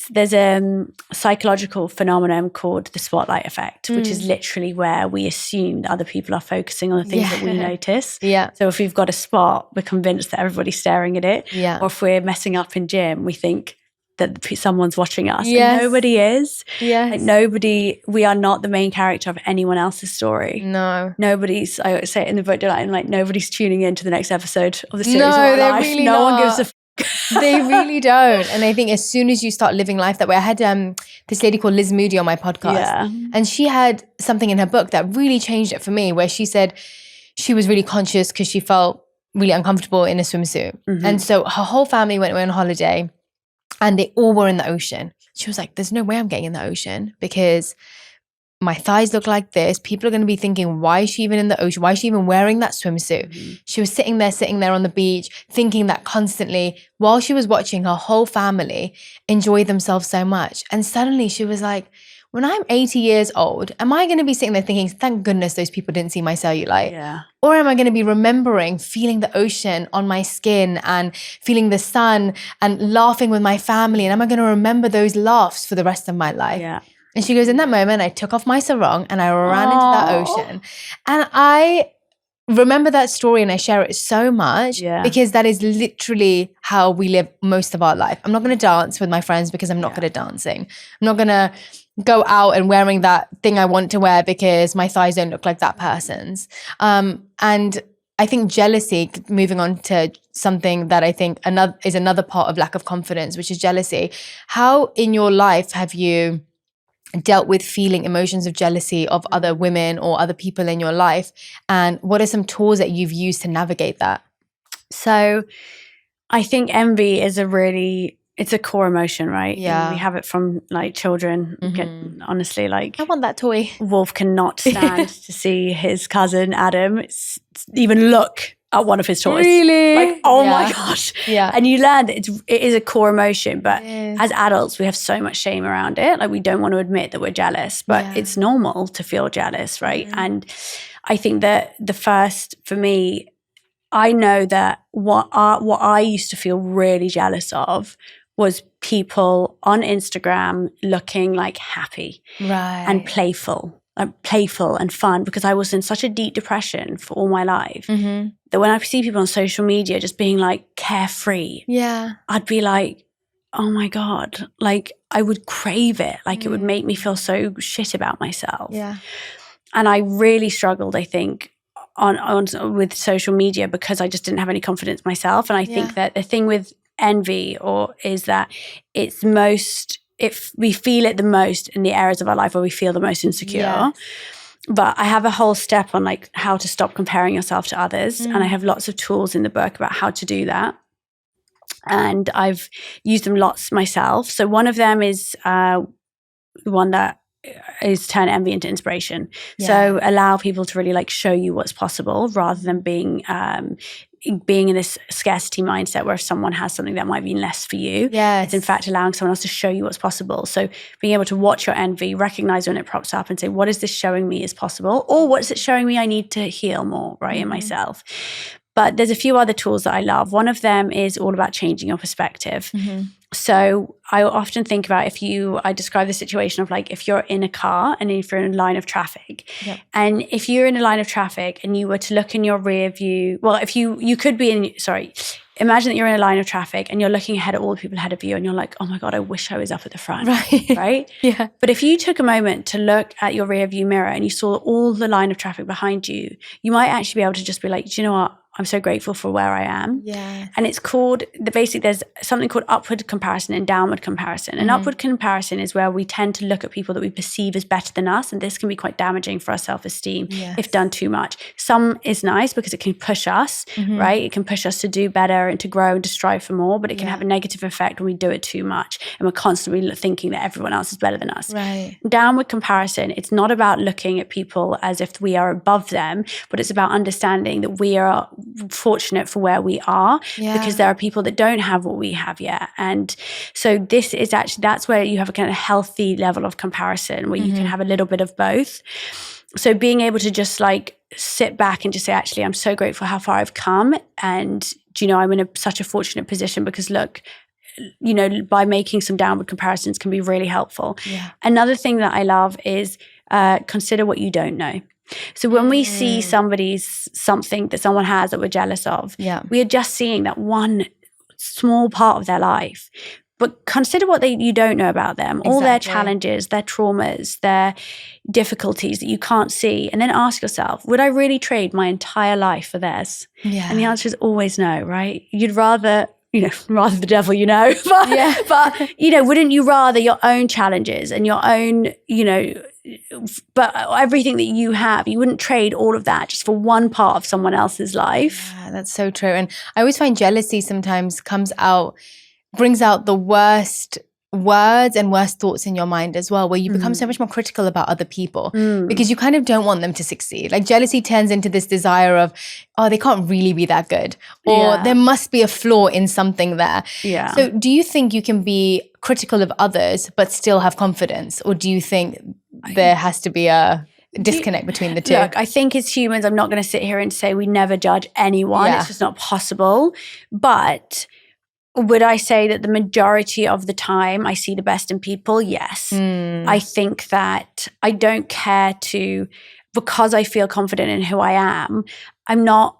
there's a psychological phenomenon called the spotlight effect, which is literally where we assume that other people are focusing on the things that we notice. So if we've got a spot, we're convinced that everybody's staring at it. Or if we're messing up in gym, we think that someone's watching us. And nobody is. Like we are not the main character of anyone else's story. No. Nobody's, I say it in the book, like nobody's tuning in to the next episode of the series no, of our they're life. Really no not. one gives a They really don't. And I think as soon as you start living life that way, I had this lady called Liz Moody on my podcast. And she had something in her book that really changed it for me, where she said she was really conscious because she felt really uncomfortable in a swimsuit. And so her whole family went away on holiday. And they all were in the ocean. She was like, there's no way I'm getting in the ocean because my thighs look like this. People are going to be thinking, why is she even in the ocean? Why is she even wearing that swimsuit? She was sitting there on the beach, thinking that constantly while she was watching her whole family enjoy themselves so much. And suddenly she was like, when I'm 80 years old, am I going to be sitting there thinking, thank goodness those people didn't see my cellulite? Or am I going to be remembering feeling the ocean on my skin and feeling the sun and laughing with my family? And am I going to remember those laughs for the rest of my life? And she goes, in that moment, I took off my sarong and I ran into that ocean. And I remember that story and I share it so much because that is literally how we live most of our life. I'm not going to dance with my friends because I'm not good at dancing. I'm not going to go out and wearing that thing I want to wear because my thighs don't look like that person's. And I think jealousy, moving on to something that I think is another part of lack of confidence, which is jealousy. How in your life have you dealt with feeling emotions of jealousy of other women or other people in your life? And what are some tools that you've used to navigate that? So I think envy is it's a core emotion, right? Yeah. And we have it from like children. Honestly, like I want that toy. Wolf cannot stand to see his cousin Adam even look at one of his toys. Really? Like, oh my gosh. Yeah. And you learn that it is a core emotion, but as adults, we have so much shame around it. Like we don't want to admit that we're jealous, but it's normal to feel jealous, right? And I think that the first, for me, I know that what I used to feel really jealous of was people on Instagram looking like happy and playful playful and fun, because I was in such a deep depression for all my life that when I see people on social media just being like carefree, I'd be like, oh my God, like I would crave it. Like it would make me feel so shit about myself. And I really struggled, I think, on with social media because I just didn't have any confidence myself. And I think that the thing with envy is that it's most, if we feel it the most in the areas of our life where we feel the most insecure. But I have a whole step on like how to stop comparing yourself to others. And I have lots of tools in the book about how to do that. And I've used them lots myself. So one of them is the one that is turn envy into inspiration. So allow people to really like show you what's possible rather than being in this scarcity mindset where if someone has something that might be less for you, it's in fact allowing someone else to show you what's possible. So being able to watch your envy, recognize when it pops up and say, what is this showing me is possible? Or what's it showing me I need to heal more, right, in myself? But there's a few other tools that I love. One of them is all about changing your perspective. So I often think about I describe the situation of like if you're in a car and if you're in a line of traffic, and if you're in a line of traffic and you were to look in your rear view, well, if you could be imagine that you're in a line of traffic and you're looking ahead at all the people ahead of you and you're like, oh my God, I wish I was up at the front, right? But if you took a moment to look at your rear view mirror and you saw all the line of traffic behind you, you might actually be able to just be like, do you know what? I'm so grateful for where I am. And it's called, there's something called upward comparison and downward comparison. And upward comparison is where we tend to look at people that we perceive as better than us. And this can be quite damaging for our self-esteem if done too much. Some is nice because it can push us, right? It can push us to do better and to grow and to strive for more, but it can have a negative effect when we do it too much. And we're constantly thinking that everyone else is better than us. Downward comparison, it's not about looking at people as if we are above them, but it's about understanding that we are fortunate for where we are because there are people that don't have what we have yet. And so this is actually, that's where you have a kind of healthy level of comparison where you can have a little bit of both. So being able to just like sit back and just say, actually, I'm so grateful how far I've come. And, you know, I'm in such a fortunate position because look, you know, by making some downward comparisons can be really helpful. Another thing that I love is consider what you don't know. So when we see something that someone has that we're jealous of, we are just seeing that one small part of their life. But consider what you don't know about them, all their challenges, their traumas, their difficulties that you can't see. And then ask yourself, would I really trade my entire life for theirs? And the answer is always no, right? You'd rather, you know, rather the devil, you know. But you know, wouldn't you rather your own challenges and your own, you know, but everything that you have, you wouldn't trade all of that just for one part of someone else's life. Yeah, that's so true. And I always find jealousy sometimes brings out the worst words and worst thoughts in your mind as well, where you become so much more critical about other people because you kind of don't want them to succeed. Like jealousy turns into this desire of, oh, they can't really be that good, or there must be a flaw in something there. So do you think you can be critical of others but still have confidence, or do you think there has to be a disconnect between the two? Look, I think as humans, I'm not going to sit here and say we never judge anyone. It's just not possible. But would I say that the majority of the time I see the best in people? Yes. I think that I don't care because I feel confident in who I am, I'm not,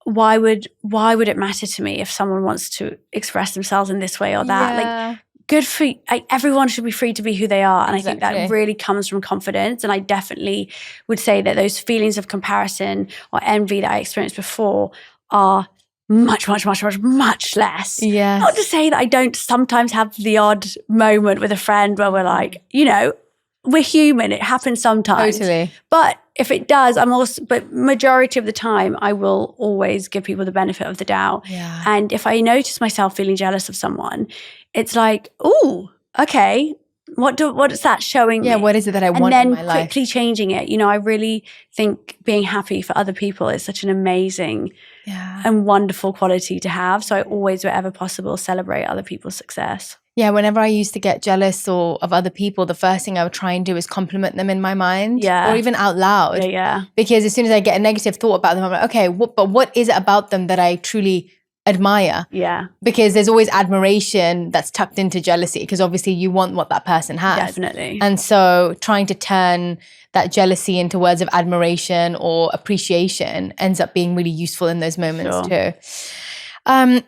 why would it matter to me if someone wants to express themselves in this way or that? Like, good for you. Everyone should be free to be who they are. And I think that really comes from confidence. And I definitely would say that those feelings of comparison or envy that I experienced before are much, much, much, much, much less. Not to say that I don't sometimes have the odd moment with a friend where we're like, you know, we're human. It happens sometimes. But if it does, but majority of the time, I will always give people the benefit of the doubt. And if I notice myself feeling jealous of someone, it's like, oh, okay, what is that showing me? What is it that I want in my life? And then quickly changing it. You know, I really think being happy for other people is such an amazing and wonderful quality to have. So I always, wherever possible, celebrate other people's success. Whenever I used to get jealous of other people, the first thing I would try and do is compliment them in my mind, or even out loud. Because as soon as I get a negative thought about them, I'm like, okay, but what is it about them that I truly admire. Yeah. Because there's always admiration that's tucked into jealousy, because obviously you want what that person has. Definitely. And so trying to turn that jealousy into words of admiration or appreciation ends up being really useful in those moments too.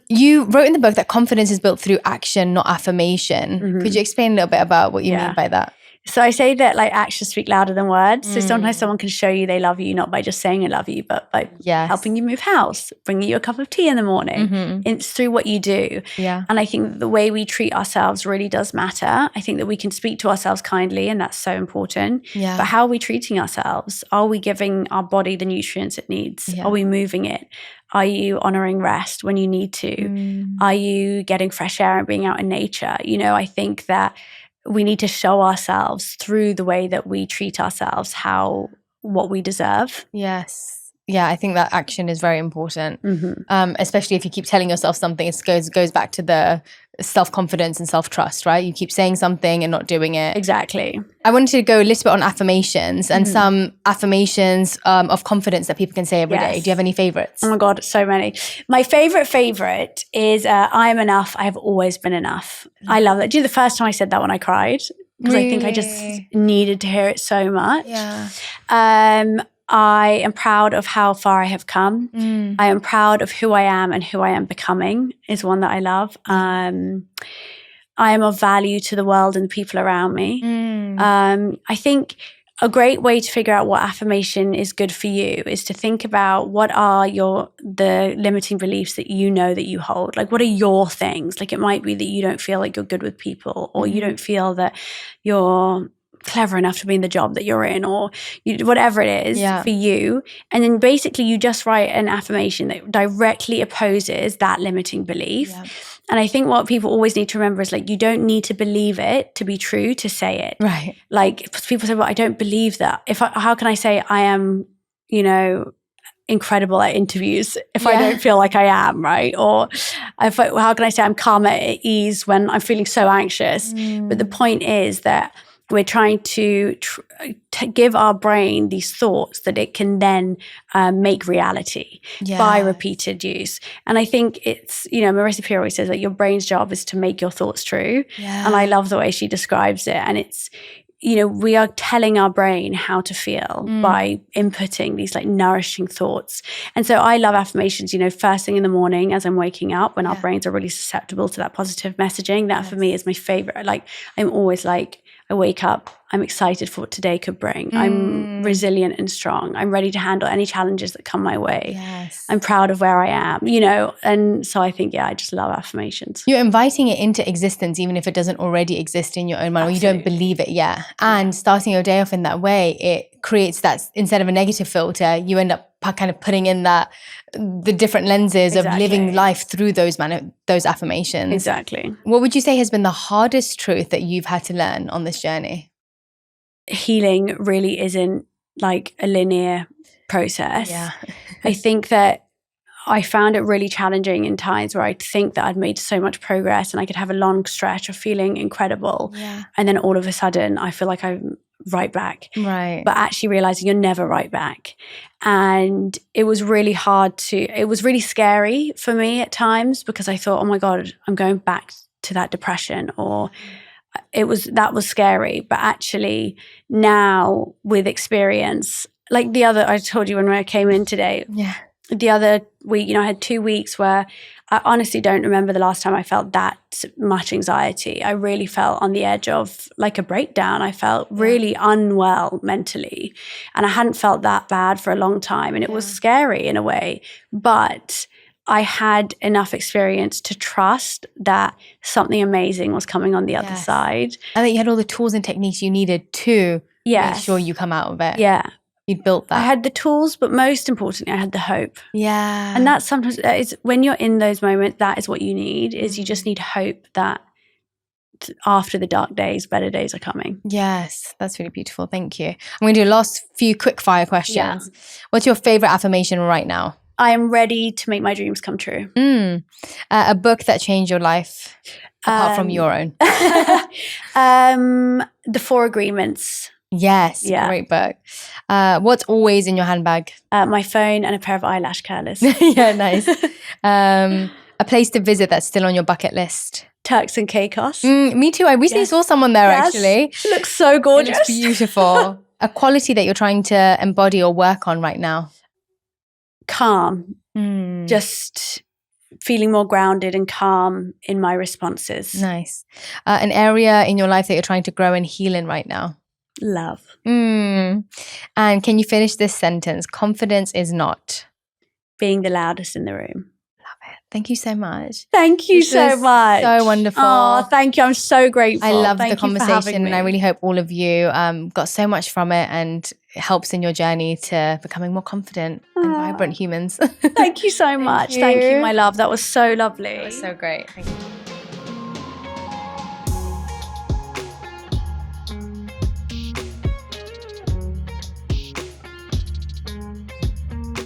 You wrote in the book that confidence is built through action, not affirmation. Could you explain a little bit about what you mean by that? So I say that like actions speak louder than words. So sometimes someone can show you they love you, not by just saying I love you, but by helping you move house, bringing you a cup of tea in the morning. It's through what you do. Yeah. And I think the way we treat ourselves really does matter. I think that we can speak to ourselves kindly, and that's so important. Yeah. But how are we treating ourselves? Are we giving our body the nutrients it needs? Yeah. Are we moving it? Are you honoring rest when you need to? Are you getting fresh air and being out in nature? You know, I think that we need to show ourselves through the way that we treat ourselves what we deserve. Yes. Yeah, I think that action is very important, especially if you keep telling yourself something. It goes back to the self-confidence and self-trust, right? You keep saying something and not doing it. Exactly. I wanted to go a little bit on affirmations and some affirmations of confidence that people can say every day. Do you have any favorites? Oh my God, so many. My favorite is I am enough. I have always been enough. I love that. Do you know the first time I said that when I cried? Because I think I just needed to hear it so much. Yeah. I am proud of how far I have come. I am proud of who I am and who I am becoming is one that I love. I am of value to the world and the people around me. I think a great way to figure out what affirmation is good for you is to think about what are the limiting beliefs that you know that you hold. Like, what are your things? Like, it might be that you don't feel like you're good with people, or you don't feel that you're clever enough to be in the job that you're in, or whatever it is for you. And then basically you just write an affirmation that directly opposes that limiting belief. Yeah. And I think what people always need to remember is, like, you don't need to believe it to be true to say it. Right. Like, people say, well, I don't believe that. How can I say I am, incredible at interviews if I don't feel like I am, right? Or how can I say I'm calm at ease when I'm feeling so anxious? But the point is that we're trying to give our brain these thoughts that it can then make reality by repeated use. And I think it's, Marissa Peer always says that your brain's job is to make your thoughts true. Yeah. And I love the way she describes it. And it's, we are telling our brain how to feel by inputting these like nourishing thoughts. And so I love affirmations, first thing in the morning as I'm waking up, when our brains are really susceptible to that positive messaging. That for me is my favorite. Like, I'm always like, I wake up, I'm excited for what today could bring. I'm resilient and strong. I'm ready to handle any challenges that come my way. Yes. I'm proud of where I am, and so I think, I just love affirmations. You're inviting it into existence, even if it doesn't already exist in your own mind, or you don't believe it yet. And starting your day off in that way, it creates that, instead of a negative filter, you end up kind of putting in the different lenses of living life through those affirmations. Exactly. What would you say has been the hardest truth that you've had to learn on this journey? Healing really isn't like a linear process. Yeah. I think that I found it really challenging in times where I'd think that I'd made so much progress and I could have a long stretch of feeling incredible. Yeah. And then all of a sudden I feel like I'm right back. Right. But actually realizing you're never right back. And it was really it was really scary for me at times, because I thought, oh my God, I'm going back to that depression, or that was scary. But actually now with experience, like I told you when I came in today, the other week, I had 2 weeks where I honestly don't remember the last time I felt that much anxiety. I really felt on the edge of like a breakdown. I felt really unwell mentally, and I hadn't felt that bad for a long time. And it was scary in a way, but I had enough experience to trust that something amazing was coming on the other side. And that you had all the tools and techniques you needed to make sure you come out of it. Yeah. You built that. I had the tools, but most importantly, I had the hope. Yeah. And that's sometimes, when you're in those moments, that is what you need, is you just need hope that after the dark days, better days are coming. Yes, that's really beautiful. Thank you. I'm going to do a last few quick fire questions. Yeah. What's your favorite affirmation right now? I am ready to make my dreams come true. A book that changed your life, apart from your own? The 4 Agreements. Yes, great book. What's always in your handbag? My phone and a pair of eyelash curlers. Yeah, nice. A place to visit that's still on your bucket list. Turks and Caicos. Me too. I recently saw someone there actually. It looks so gorgeous. It looks beautiful. A quality that you're trying to embody or work on right now. Calm. Just feeling more grounded and calm in my responses. Nice. An area in your life that you're trying to grow and heal in right now. Love. And can you finish this sentence? Confidence is not being the loudest in the room. Love it. Thank you so much. Thank you so much. So wonderful. Oh, thank you. I'm so grateful. I love the conversation, and I really hope all of you got so much from it, and it helps in your journey to becoming more confident and vibrant humans. Thank you so much. Thank you, my love. That was so lovely. It was so great. Thank you.